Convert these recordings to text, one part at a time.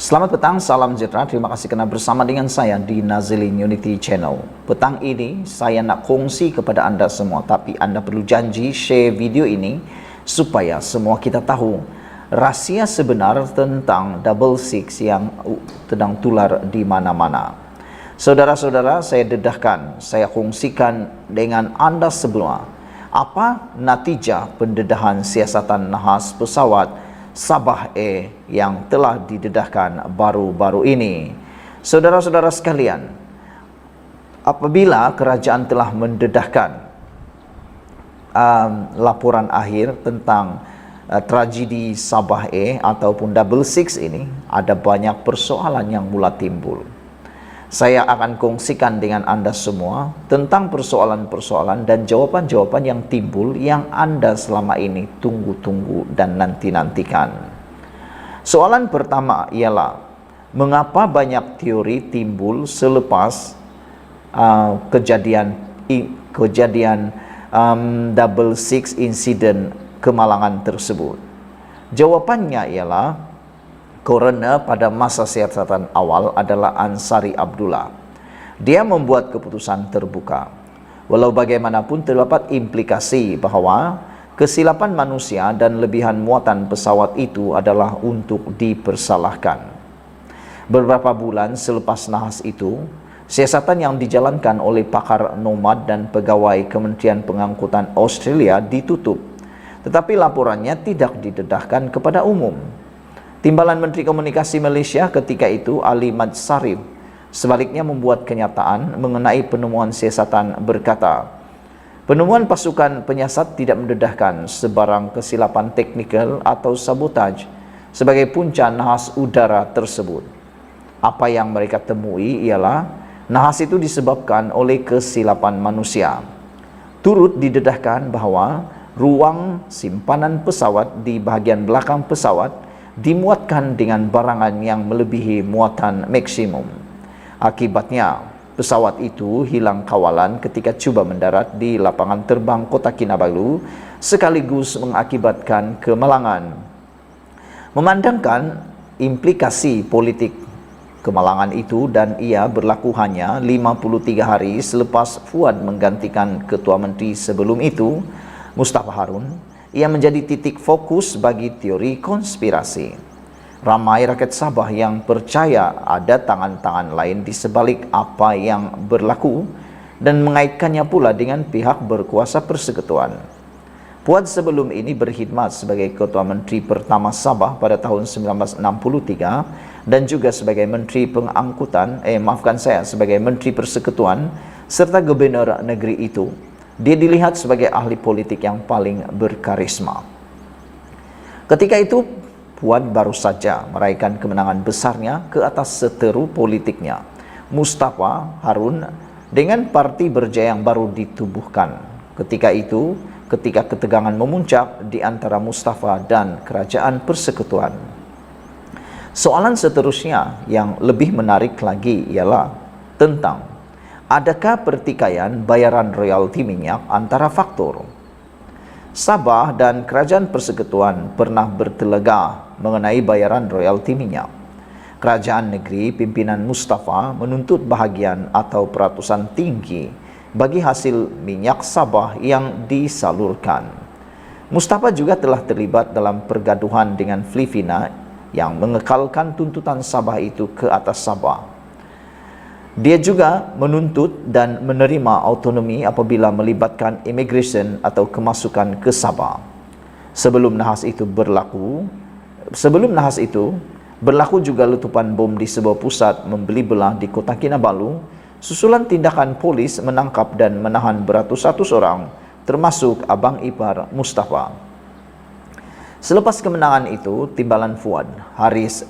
Selamat petang, salam sejahtera. Terima kasih kerana bersama dengan saya di Nazilin Unity Channel. Petang ini saya nak kongsi kepada anda semua, tapi anda perlu janji share video ini supaya semua kita tahu rahsia sebenar tentang double six yang sedang tular di mana-mana. Saudara-saudara, saya dedahkan, saya kongsikan dengan anda semua apa natijah pendedahan siasatan nahas pesawat Sabah Air yang telah didedahkan baru-baru ini. Saudara-saudara sekalian, apabila kerajaan telah mendedahkan laporan akhir tentang tragedi Sabah Air ataupun double six ini, ada banyak persoalan yang mula timbul. Saya akan kongsikan dengan anda semua tentang persoalan-persoalan dan jawapan-jawapan yang timbul yang anda selama ini tunggu-tunggu dan nanti-nantikan. Soalan pertama ialah, mengapa banyak teori timbul selepas kejadian double six incident kemalangan tersebut? Jawapannya ialah kerana pada masa siasatan awal adalah Ansari Abdullah. Dia membuat keputusan terbuka. Walau bagaimanapun terdapat implikasi bahawa kesilapan manusia dan lebihan muatan pesawat itu adalah untuk dipersalahkan. Beberapa bulan selepas nahas itu, siasatan yang dijalankan oleh pakar nomad dan pegawai Kementerian Pengangkutan Australia ditutup, tetapi laporannya tidak didedahkan kepada umum. Timbalan Menteri Komunikasi Malaysia ketika itu, Ali Madsarif, sebaliknya membuat kenyataan mengenai penemuan siasatan berkata, penemuan pasukan penyiasat tidak mendedahkan sebarang kesilapan teknikal atau sabotaj sebagai punca nahas udara tersebut. Apa yang mereka temui ialah nahas itu disebabkan oleh kesilapan manusia. Turut didedahkan bahawa ruang simpanan pesawat di bahagian belakang pesawat dimuatkan dengan barangan yang melebihi muatan maksimum. Akibatnya, pesawat itu hilang kawalan ketika cuba mendarat di lapangan terbang Kota Kinabalu sekaligus mengakibatkan kemalangan. Memandangkan implikasi politik kemalangan itu dan ia berlaku hanya 53 hari selepas Fuad menggantikan Ketua Menteri sebelum itu, Mustafa Harun, ia menjadi titik fokus bagi teori konspirasi. Ramai rakyat Sabah yang percaya ada tangan-tangan lain di sebalik apa yang berlaku dan mengaitkannya pula dengan pihak berkuasa persekutuan. Fuad sebelum ini berkhidmat sebagai Ketua Menteri pertama Sabah pada tahun 1963 dan juga sebagai Menteri Pengangkutan, sebagai Menteri Persekutuan serta Gubernur negeri itu. Dia dilihat sebagai ahli politik yang paling berkarisma. Ketika itu, Fuad baru saja meraihkan kemenangan besarnya ke atas seteru politiknya, Mustafa Harun, dengan parti berjaya yang baru ditubuhkan. Ketika itu, ketika ketegangan memuncak di antara Mustafa dan kerajaan persekutuan. Soalan seterusnya yang lebih menarik lagi ialah tentang adakah pertikaian bayaran royalti minyak antara faktor? Sabah dan Kerajaan Persekutuan pernah bertelega mengenai bayaran royalti minyak. Kerajaan negeri pimpinan Mustafa menuntut bahagian atau peratusan tinggi bagi hasil minyak Sabah yang disalurkan. Mustafa juga telah terlibat dalam pergaduhan dengan Filipina yang mengekalkan tuntutan Sabah itu ke atas Sabah. Dia juga menuntut dan menerima autonomi apabila melibatkan immigration atau kemasukan ke Sabah. Sebelum nahas itu berlaku juga letupan bom di sebuah pusat membeli belah di Kota Kinabalu, susulan tindakan polis menangkap dan menahan beratus-ratus orang, termasuk abang ipar Mustafa. Selepas kemenangan itu, timbalan Fuad, Haris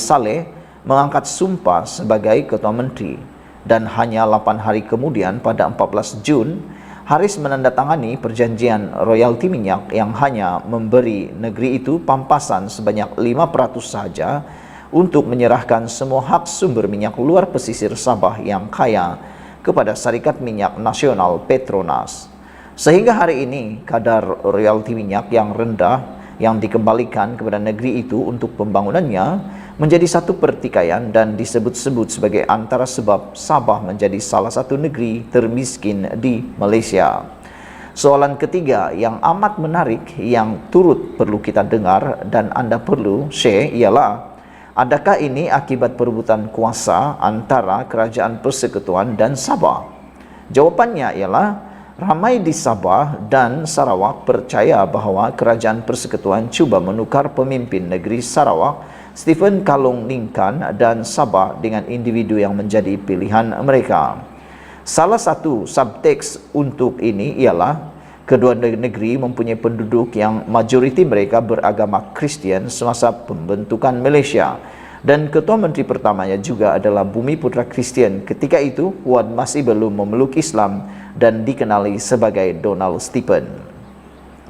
Saleh, mengangkat sumpah sebagai Ketua Menteri dan hanya 8 hari kemudian pada 14 Jun, Haris menandatangani perjanjian royalti minyak yang hanya memberi negeri itu pampasan sebanyak 5% sahaja untuk menyerahkan semua hak sumber minyak luar pesisir Sabah yang kaya kepada Syarikat Minyak Nasional Petronas. Sehingga hari ini kadar royalti minyak yang rendah yang dikembalikan kepada negeri itu untuk pembangunannya menjadi satu pertikaian dan disebut-sebut sebagai antara sebab Sabah menjadi salah satu negeri termiskin di Malaysia. Soalan ketiga yang amat menarik yang turut perlu kita dengar dan anda perlu share ialah, adakah ini akibat perebutan kuasa antara Kerajaan Persekutuan dan Sabah? Jawapannya ialah, ramai di Sabah dan Sarawak percaya bahawa Kerajaan Persekutuan cuba menukar pemimpin negeri Sarawak, Stephen Kalong Ningkan, dan Sabah dengan individu yang menjadi pilihan mereka. Salah satu subteks untuk ini ialah kedua negeri mempunyai penduduk yang majoriti mereka beragama Kristian semasa pembentukan Malaysia, dan Ketua Menteri pertamanya juga adalah Bumi Putra Kristian ketika itu, Wan masih belum memeluk Islam dan dikenali sebagai Donald Stephen.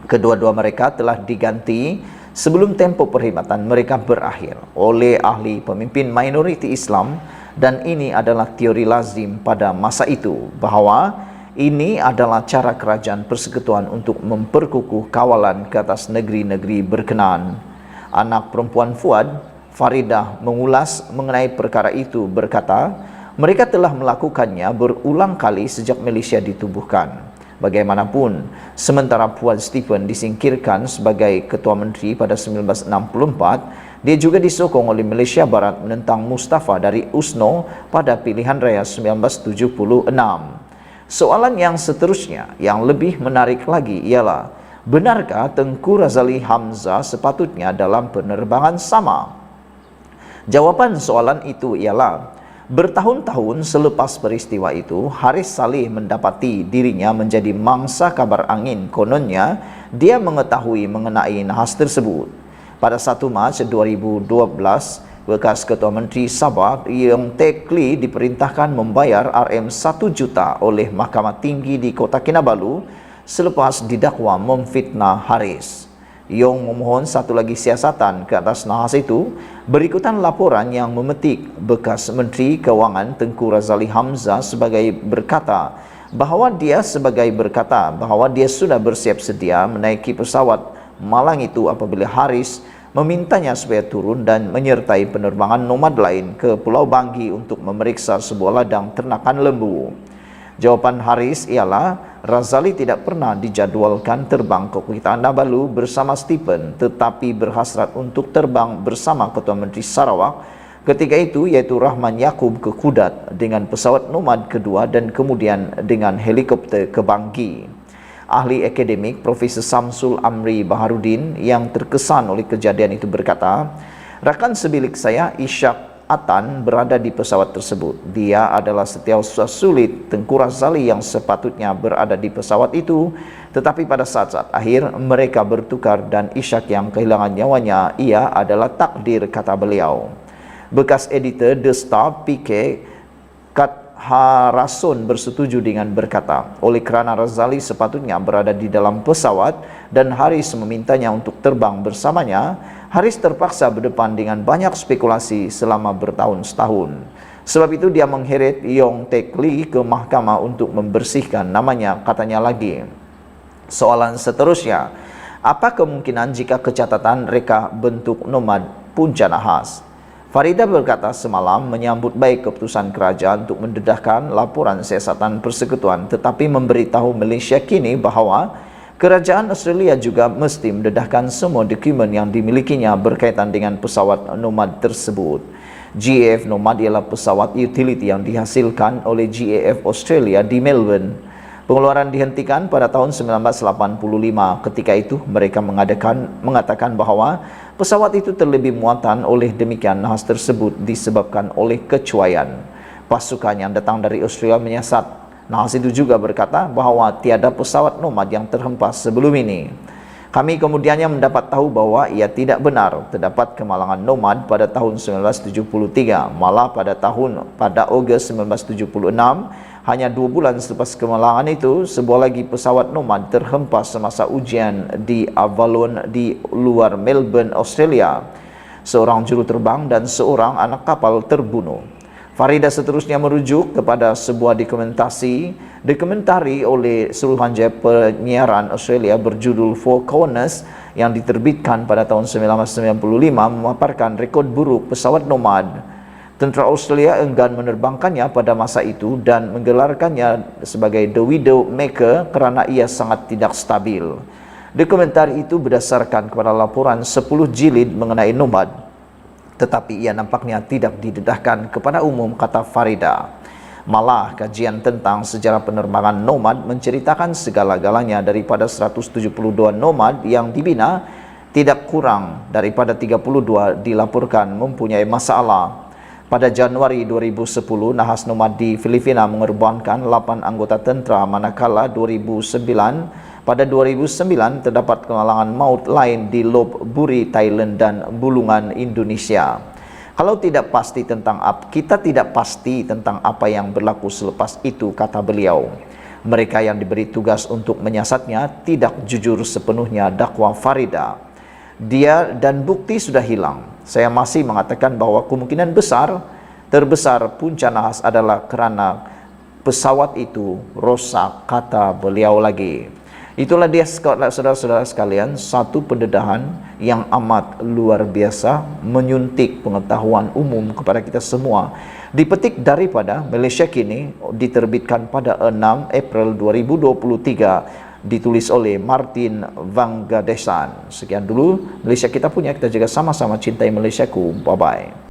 Kedua-dua mereka telah diganti sebelum tempoh perkhidmatan mereka berakhir oleh ahli pemimpin minoriti Islam, dan ini adalah teori lazim pada masa itu bahawa ini adalah cara Kerajaan Persekutuan untuk memperkukuh kawalan ke atas negeri-negeri berkenaan. Anak perempuan Fuad, Faridah, mengulas mengenai perkara itu berkata, mereka telah melakukannya berulang kali sejak Malaysia ditubuhkan. Bagaimanapun, sementara Puan Stephen disingkirkan sebagai Ketua Menteri pada 1964, dia juga disokong oleh Malaysia Barat menentang Mustafa dari USNO pada pilihan raya 1976. Soalan yang seterusnya yang lebih menarik lagi ialah, benarkah Tengku Razali Hamzah sepatutnya dalam penerbangan sama? Jawapan soalan itu ialah, bertahun-tahun selepas peristiwa itu, Haris Saleh mendapati dirinya menjadi mangsa kabar angin. Kononnya, dia mengetahui mengenai nahas tersebut. Pada 1 Mac 2012, bekas Ketua Menteri Sabah, Yong Teck Lee, diperintahkan membayar RM1 juta oleh Mahkamah Tinggi di Kota Kinabalu selepas didakwa memfitnah Haris. Yong memohon satu lagi siasatan ke atas nahas itu. Berikutan laporan yang memetik bekas Menteri Kewangan Tengku Razali Hamzah sebagai berkata bahawa dia sudah bersiap sedia menaiki pesawat malang itu apabila Haris memintanya supaya turun dan menyertai penerbangan nomad lain ke Pulau Banggi untuk memeriksa sebuah ladang ternakan lembu. Jawapan Haris ialah, Razali tidak pernah dijadualkan terbang ke Kinabalu bersama Stephen, tetapi berhasrat untuk terbang bersama Ketua Menteri Sarawak ketika itu, iaitu Rahman Yaakob, ke Kudat dengan pesawat nomad kedua dan kemudian dengan helikopter ke Banggi. Ahli akademik Profesor Samsul Amri Baharudin yang terkesan oleh kejadian itu berkata, rakan sebilik saya Ishak Atan berada di pesawat tersebut. Dia adalah setiausaha sulit Tengku Razali yang sepatutnya berada di pesawat itu, tetapi pada saat-saat akhir mereka bertukar dan Ishak yang kehilangan nyawanya, ia adalah takdir, kata beliau. Bekas editor The Star PK Harason bersetuju dengan berkata, oleh kerana Razali sepatutnya berada di dalam pesawat dan Haris memintanya untuk terbang bersamanya, Haris terpaksa berdepan dengan banyak spekulasi selama bertahun-tahun. Sebab itu dia mengheret Yong Teck Lee ke mahkamah untuk membersihkan namanya, katanya lagi. Soalan seterusnya, apa kemungkinan jika kecatatan reka bentuk nomad punca nahas? Farida berkata semalam menyambut baik keputusan kerajaan untuk mendedahkan laporan siasatan persekutuan, tetapi memberitahu Malaysia kini bahawa kerajaan Australia juga mesti mendedahkan semua dokumen yang dimilikinya berkaitan dengan pesawat nomad tersebut. GAF Nomad ialah pesawat utility yang dihasilkan oleh GAF Australia di Melbourne. Pengeluaran dihentikan pada tahun 1985. Ketika itu mereka mengatakan bahawa pesawat itu terlebih muatan, oleh demikian nahas tersebut disebabkan oleh kecuaian. Pasukan yang datang dari Australia menyiasat nahas itu juga berkata bahawa tiada pesawat nomad yang terhempas sebelum ini. Kami kemudiannya mendapat tahu bahawa ia tidak benar terdapat kemalangan nomad pada tahun 1973. Malah pada Ogos 1976, hanya 2 bulan selepas kemalangan itu, sebuah lagi pesawat nomad terhempas semasa ujian di Avalon di luar Melbourne, Australia. Seorang juruterbang dan seorang anak kapal terbunuh. Farida seterusnya merujuk kepada sebuah dokumentari oleh Suruhanjaya Penyiaran Australia berjudul Four Corners yang diterbitkan pada tahun 1995 memaparkan rekod buruk pesawat Nomad. Tentera Australia enggan menerbangkannya pada masa itu dan menggelarkannya sebagai The Widow Maker kerana ia sangat tidak stabil. Dokumentari itu berdasarkan kepada laporan 10 jilid mengenai Nomad, tetapi ia nampaknya tidak didedahkan kepada umum, kata Farida. Malah kajian tentang sejarah penerbangan Nomad menceritakan segala-galanya. Daripada 172 Nomad yang dibina, tidak kurang daripada 32 dilaporkan mempunyai masalah. Pada Januari 2010, nahas Nomad di Filipina mengorbankan 8 anggota tentera, manakala pada 2009 terdapat kemalangan maut lain di Lop Buri, Thailand dan Bulungan, Indonesia. Kalau tidak pasti tentang kita tidak pasti tentang apa yang berlaku selepas itu, kata beliau. Mereka yang diberi tugas untuk menyiasatnya tidak jujur sepenuhnya, dakwa Farida. Dia dan bukti sudah hilang. Saya masih mengatakan bahwa kemungkinan terbesar punca nahas adalah kerana pesawat itu rosak, kata beliau lagi. Itulah dia, saudara-saudara sekalian, satu pendedahan yang amat luar biasa, menyuntik pengetahuan umum kepada kita semua. Dipetik daripada Malaysia Kini, diterbitkan pada 6 April 2023, ditulis oleh Martin Vangadesan. Sekian dulu Malaysia Kita Punya. Kita juga sama-sama cintai Malaysiaku. Bye-bye.